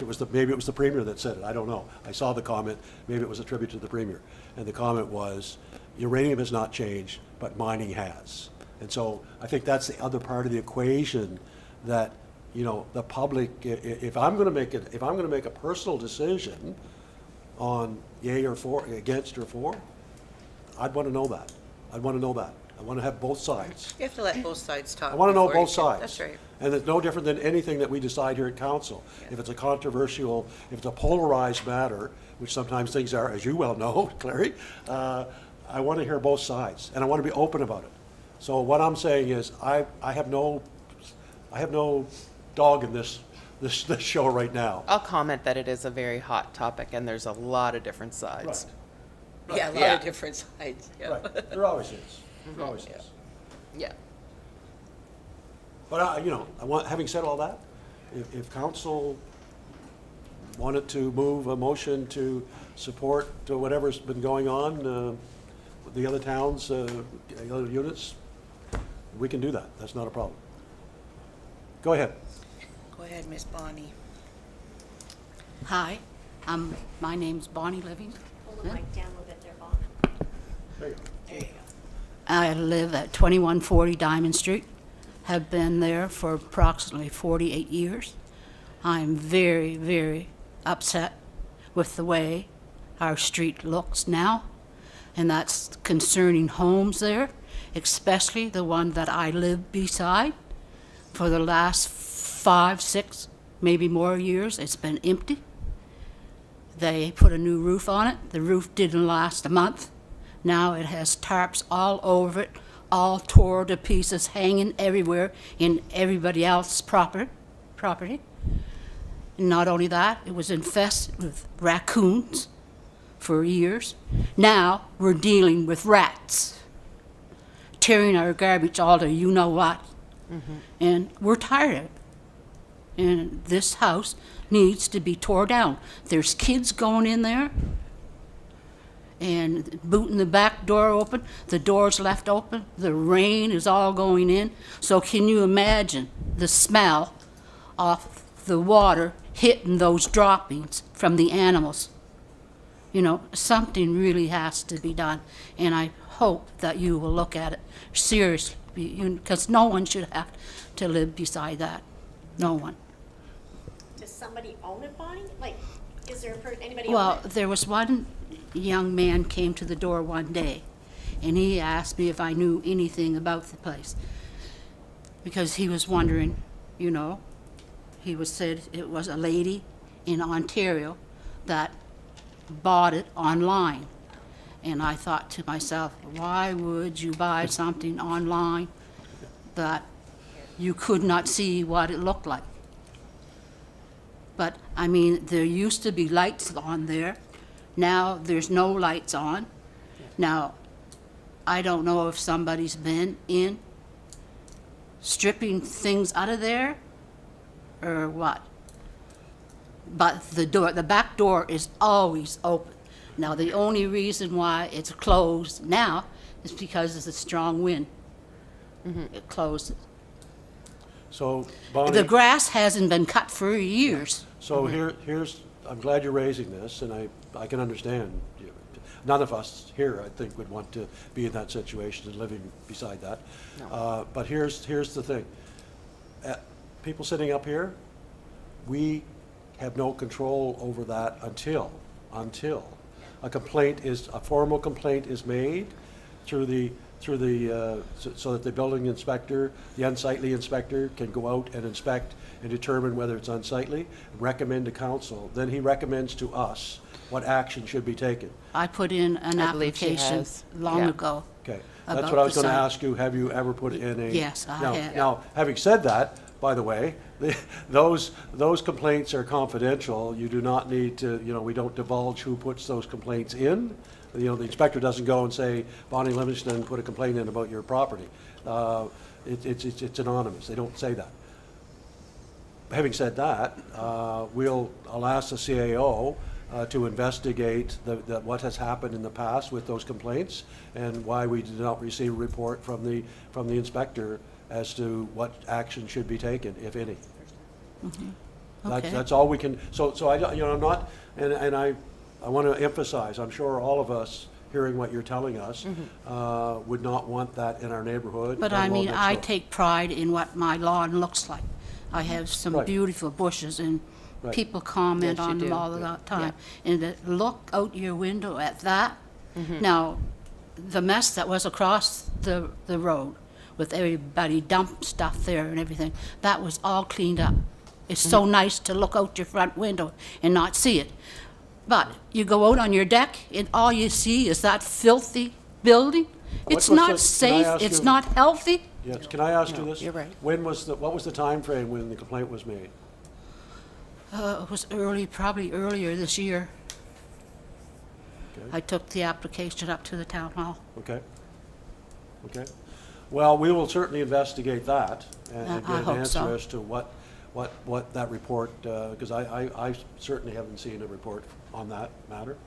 it was the Premier that said it, I don't know. I saw the comment, maybe it was a tribute to the Premier. And the comment was, uranium has not changed, but mining has. And so I think that's the other part of the equation that, the public, if I'm going to make a personal decision on yay or for, against or for, I'd want to know that. I want to have both sides. You have to let both sides talk. I want to know before you both can- sides. That's right. And it's no different than anything that we decide here at council. If it's a controversial, if it's a polarized matter, which sometimes things are, as you well know, Clary, I want to hear both sides, and I want to be open about it. So what I'm saying is, I have no dog in this show right now. I'll comment that it is a very hot topic, and there's a lot of different sides. Yeah, a lot Yeah. of different sides, yeah. Right, there always is. There always is. Yeah. But, having said all that, if council wanted to move a motion to support whatever's been going on with the other towns, the other units, we can do that. That's not a problem. Go ahead. Go ahead, Miss Bonnie. Hi, my name's Bonnie Living. Hold the mic down a little bit there, Bob. There you go. There you go. I live at 2140 Diamond Street, have been there for approximately 48 years. I'm very, very upset with the way our street looks now, and that's concerning homes there, especially the one that I live beside. For the last 5, 6, maybe more years, it's been empty. They put a new roof on it. The roof didn't last a month. Now it has tarps all over it, all tore to pieces, hanging everywhere in everybody else's property. And not only that, it was infested with raccoons for years. Now we're dealing with rats, tearing our garbage all to you-know-what. And we're tired of it. And this house needs to be tore down. There's kids going in there and booting the back door open. The door's left open. The rain is all going in. So can you imagine the smell of the water hitting those droppings from the animals? Something really has to be done. And I hope that you will look at it seriously, because no one should have to live beside that. No one. Does somebody own it, Bonnie? Like, is there anybody own Well, it? there was one young man came to the door one day, and he asked me if I knew anything about the place, because he was wondering, said it was a lady in Ontario that bought it online. And I thought to myself, why would you buy something online that you could not see what it looked like? But, there used to be lights on there. Now there's no lights on. Now, I don't know if somebody's been in stripping things out of there, or what. But the back door is always open. Now, the only reason why it's closed now is because of the strong wind. It closed. So, Bonnie. The grass hasn't been cut for years. So here's, I'm glad you're raising this, and I can understand. None of us here, I think, would want to be in that situation and living beside that. But here's the thing. People sitting up here, we have no control over that until a formal complaint is made so that the building inspector, the unsightly inspector, can go out and inspect and determine whether it's unsightly, recommend to council. Then he recommends to us what action should be taken. I put in an I believe she application has. long Yeah. ago. Okay, that's About what I was the going to sign. ask you. Have you ever put in a? Yes, I have. Now, having said that, by the way, those complaints are confidential. You do not need to, we don't divulge who puts those complaints in. The inspector doesn't go and say, Bonnie Livingston put a complaint in about your property. It's anonymous. They don't say that. Having said that, I'll ask the CAO to investigate what has happened in the past with those complaints and why we did not receive a report from the inspector as to what action should be taken, if any. Okay. That's all we can. So I'm not, and I want to emphasize. I'm sure all of us, hearing what you're telling us, would not want that in our neighborhood. But let I alone mean, next I door. take pride in what my lawn looks like. I have some Right. beautiful bushes, and Right. people comment Yes, you on them do. all the time. And to look out your window at that. Now, the mess that was across the road with everybody dumped stuff there and everything, that was all cleaned up. It's so nice to look out your front window and not see it. But you go out on your deck and all you see is that filthy building. It's was not the- can I safe, ask it's you- not healthy. Yes, can I ask you No, this? you're right. What was the time frame when the complaint was made? It was probably earlier this year. Okay. I took the application up to the town hall. Okay. Okay. Well, we will certainly investigate that and I get an hope answer so. as to what that report, because I certainly haven't seen a report on that matter.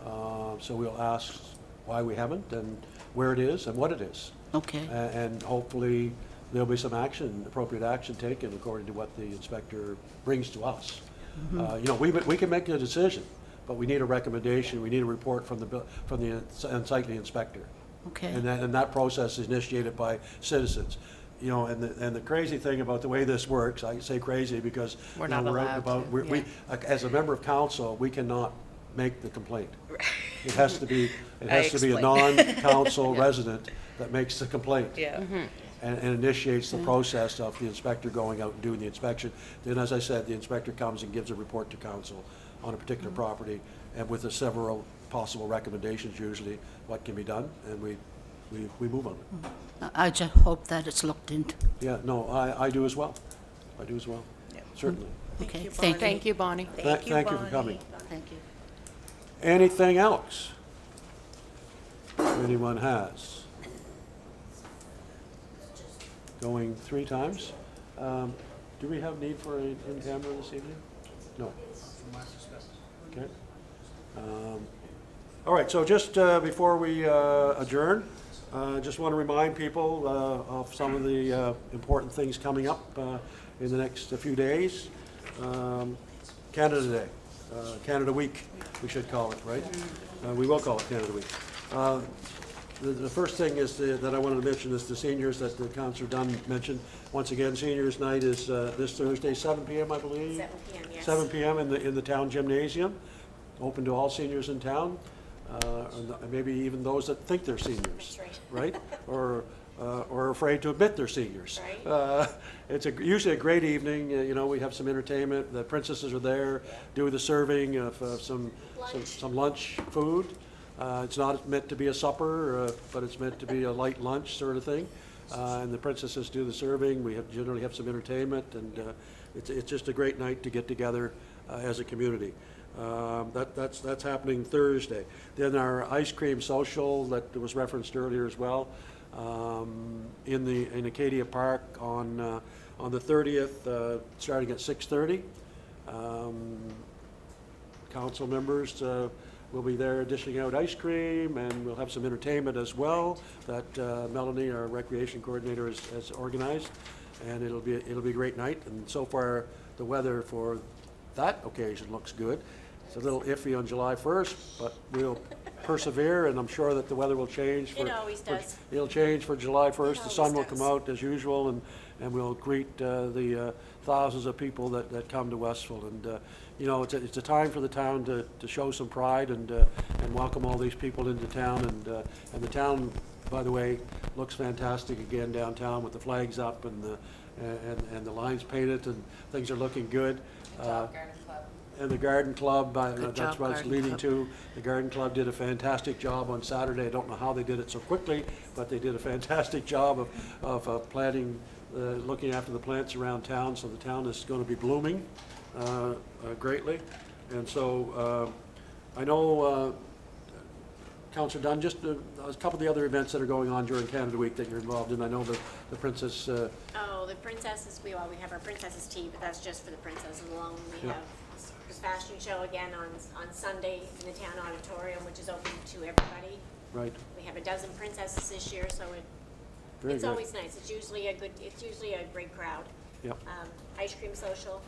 So we'll ask why we haven't and where it is and what it is. Okay. And hopefully there'll be some action, appropriate action taken according to what the inspector brings to us. We can make a decision, but we need a recommendation, we need a report from the unsightly inspector. Okay. And that process is initiated by citizens. And the crazy thing about the way this works, I say crazy because We're out not and allowed about, to, we, as a member of council, we cannot make the complaint. It has to be a non-council resident that makes the complaint. Yeah. And initiates the process of the inspector going out and doing the inspection. Then, as I said, the inspector comes and gives a report to council on a particular property, and with the several possible recommendations, usually, what can be done, and we move on it. I just hope that it's looked into. Yeah, no, I do as well. I do as well, certainly. Okay, you, thank you. Thank you, Bonnie. Thank you for coming. Thank you. Anything else? Anyone has? Going 3 times? Do we have need for an in-camera this evening? No. Okay. All right, so just before we adjourn, just want to remind people of some of the important things coming up in the next few days. Canada Day, Canada Week, we should call it, right? We will call it Canada Week. The first thing is that I wanted to mention is the seniors that Councillor Dunn mentioned. Once again, Seniors Night is this Thursday, 7 p.m. I believe? 7 p.m., yes. 7 p.m. in the town gymnasium, open to all seniors in town, and maybe even those that think they're seniors. That's right? Or afraid to admit they're seniors. Right. It's usually a great evening. We have some entertainment. The princesses are there, do the serving of some lunch food. It's not meant to be a supper, but it's meant to be a light lunch sort of thing. And the princesses do the serving. We generally have some entertainment, and it's just a great night to get together as a community. That's happening Thursday. Then our ice cream social that was referenced earlier as well. in Acadia Park on the 30th, starting at 6:30. Council members will be there dishing out ice cream, and we'll have some entertainment as well that Melanie, our recreation coordinator, has organized, and it'll be a great night. And so far, the weather for that occasion looks good. It's a little iffy on July 1st, but we'll persevere, and I'm sure that the weather will change. It always does. It'll change for July 1st. The sun will always come does. out as usual, and we'll greet the thousands of people that come to Westville. And, you know, it's a time for the town to show some pride and welcome all these people into town. And the town, by the way, looks fantastic again downtown with the flags up and the lines painted, and things are looking good. And the Garden Club, that's job, what I was Garden leading Club. to. The Garden Club did a fantastic job on Saturday. I don't know how they did it so quickly, but they did a fantastic job of planting, looking after the plants around town, so the town is going to be blooming greatly. And so I know, Councillor Dunn, just a couple of the other events that are going on during Canada Week that you're involved in. I know the Princess, Oh, the princesses, we have our princesses tea, but that's just for the princesses alone. We Yeah. have this fashion show again on Sunday in the town auditorium, which is open to everybody. right, We have a dozen princesses this year, so very it's good. always nice. It's usually a great crowd. Yep. Ice cream social,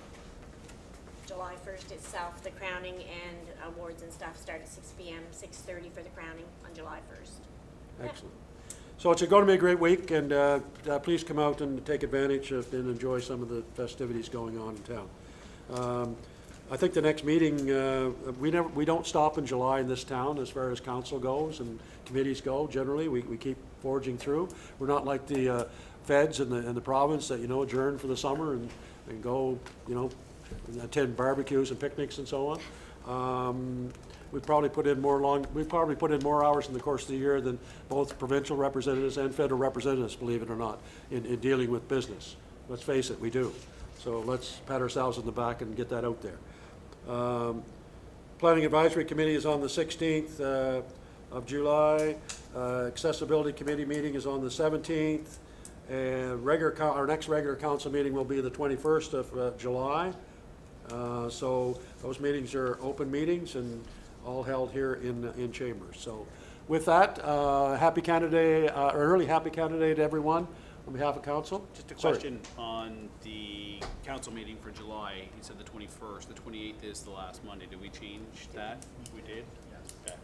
July 1st itself, the crowning and awards and stuff start at 6 p.m., 6:30 for the crowning on July 1st. Excellent. So it's going to be a great week, and please come out and take advantage of and enjoy some of the festivities going on in town. I think the next meeting, we don't stop in July in this town as far as council goes and committees go. Generally, we keep forging through. We're not like the feds and the province that, you know, adjourn for the summer and go, you know, attend barbecues and picnics and so on. We probably put in more hours in the course of the year than both provincial representatives and federal representatives, believe it or not, in dealing with business. Let's face it, we do. So let's pat ourselves on the back and get that out there. Planning Advisory Committee is on the 16th of July. Accessibility Committee meeting is on the 17th. And our next regular council meeting will be the 21st of July. So those meetings are open meetings and all held here in chambers. So with that, happy Canada Day, early happy Canada Day to everyone on behalf of council. Just a Sorry. question on the council meeting for July. You said the 21st, the 28th is the last Monday. Did we change that? We did? Yes. Okay.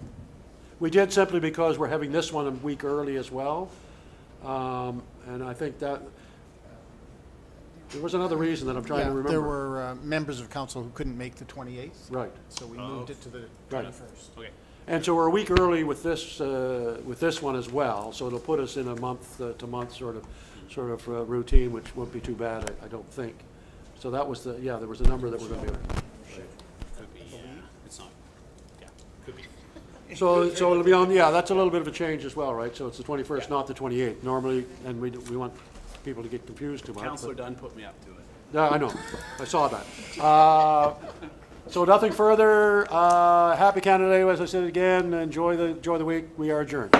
We did simply because we're having this one a week early as well. And I think that, there was another reason that I'm trying to remember. There were members of council who couldn't make the 28th, Right. so we moved it to the Right. 21st. Okay. And so we're a week early with this one as well, so it'll put us in a month-to-month sort of routine, which won't be too bad, I don't think. So that was there was a number that we're going to be. Could be, yeah. It's not, yeah, could be. So it'll be on, that's a little bit of a change as well, right? So it's the 21st, not the 28th. Normally, and we want people to get confused too much. but- Councillor Dunn put me up to it. Yeah, I know. I saw that. So nothing further. Happy Canada Day, as I said again. Enjoy the week. We are adjourned.